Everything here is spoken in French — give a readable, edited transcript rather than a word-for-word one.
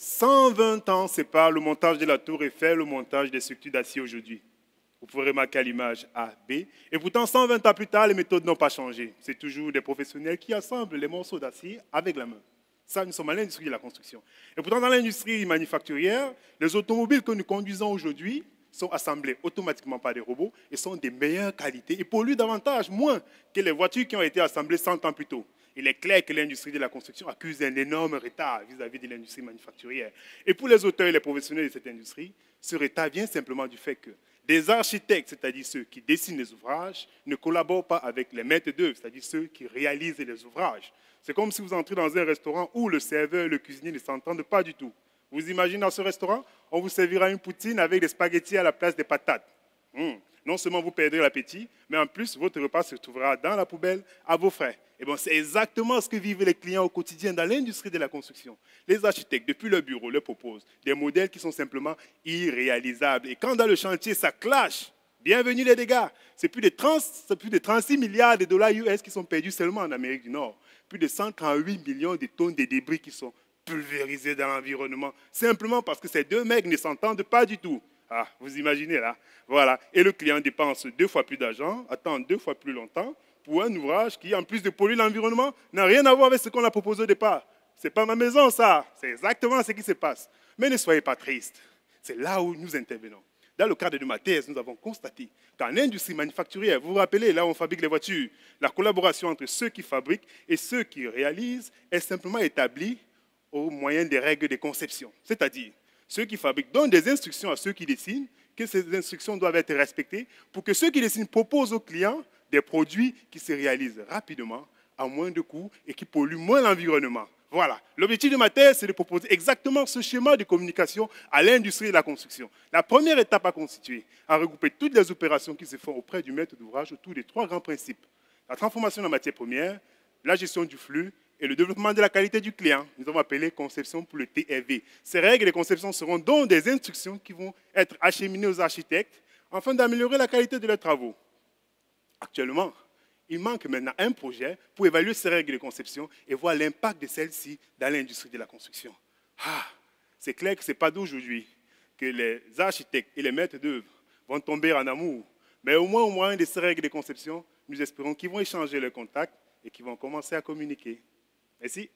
120 ans séparent le montage de la tour Eiffel, le montage des structures d'acier aujourd'hui. Vous pouvez remarquer à l'image A, B. Et pourtant, 120 ans plus tard, les méthodes n'ont pas changé. C'est toujours des professionnels qui assemblent les morceaux d'acier avec la main. Ça, nous sommes à l'industrie de la construction. Et pourtant, dans l'industrie manufacturière, les automobiles que nous conduisons aujourd'hui sont assemblés automatiquement par des robots et sont de meilleure qualité et polluent davantage, moins que les voitures qui ont été assemblées 100 ans plus tôt. Il est clair que l'industrie de la construction accuse un énorme retard vis-à-vis de l'industrie manufacturière. Et pour les auteurs et les professionnels de cette industrie, ce retard vient simplement du fait que des architectes, c'est-à-dire ceux qui dessinent les ouvrages, ne collaborent pas avec les maîtres d'œuvre, c'est-à-dire ceux qui réalisent les ouvrages. C'est comme si vous entrez dans un restaurant où le serveur et le cuisinier ne s'entendent pas du tout. Vous imaginez dans ce restaurant, on vous servira une poutine avec des spaghettis à la place des patates. Non seulement vous perdrez l'appétit, mais en plus, votre repas se trouvera dans la poubelle à vos frais. Et bon, c'est exactement ce que vivent les clients au quotidien dans l'industrie de la construction. Les architectes, depuis leur bureau, leur proposent des modèles qui sont simplement irréalisables. Et quand dans le chantier, ça clash, bienvenue les dégâts. C'est plus de 36 milliards de dollars US qui sont perdus seulement en Amérique du Nord. Plus de 138 millions de tonnes de débris qui sont pulvérisés dans l'environnement, simplement parce que ces deux mecs ne s'entendent pas du tout. Ah, vous imaginez là. Voilà. Et le client dépense 2 fois plus d'argent, attend 2 fois plus longtemps pour un ouvrage qui, en plus de polluer l'environnement, n'a rien à voir avec ce qu'on a proposé au départ. Ce n'est pas ma maison, ça. C'est exactement ce qui se passe. Mais ne soyez pas tristes. C'est là où nous intervenons. Dans le cadre de ma thèse, nous avons constaté qu'en industrie manufacturière, vous vous rappelez, là où on fabrique les voitures, la collaboration entre ceux qui fabriquent et ceux qui réalisent est simplement établie au moyen des règles de conception. C'est-à-dire, ceux qui fabriquent donnent des instructions à ceux qui dessinent, que ces instructions doivent être respectées pour que ceux qui dessinent proposent aux clients des produits qui se réalisent rapidement, à moins de coûts et qui polluent moins l'environnement. Voilà. L'objectif de ma thèse, c'est de proposer exactement ce schéma de communication à l'industrie de la construction. La première étape à constituer, à regrouper toutes les opérations qui se font auprès du maître d'ouvrage autour de 3 grands principes. La transformation de la matière première, la gestion du flux et le développement de la qualité du client. Nous avons appelé conception pour le TRV. Ces règles de conception seront donc des instructions qui vont être acheminées aux architectes afin d'améliorer la qualité de leurs travaux. Actuellement, il manque maintenant un projet pour évaluer ces règles de conception et voir l'impact de celles-ci dans l'industrie de la construction. C'est clair que ce n'est pas d'aujourd'hui que les architectes et les maîtres d'œuvre vont tomber en amour. Mais au moyen de ces règles de conception, nous espérons qu'ils vont échanger leurs contacts et qu'ils vont commencer à communiquer. Merci.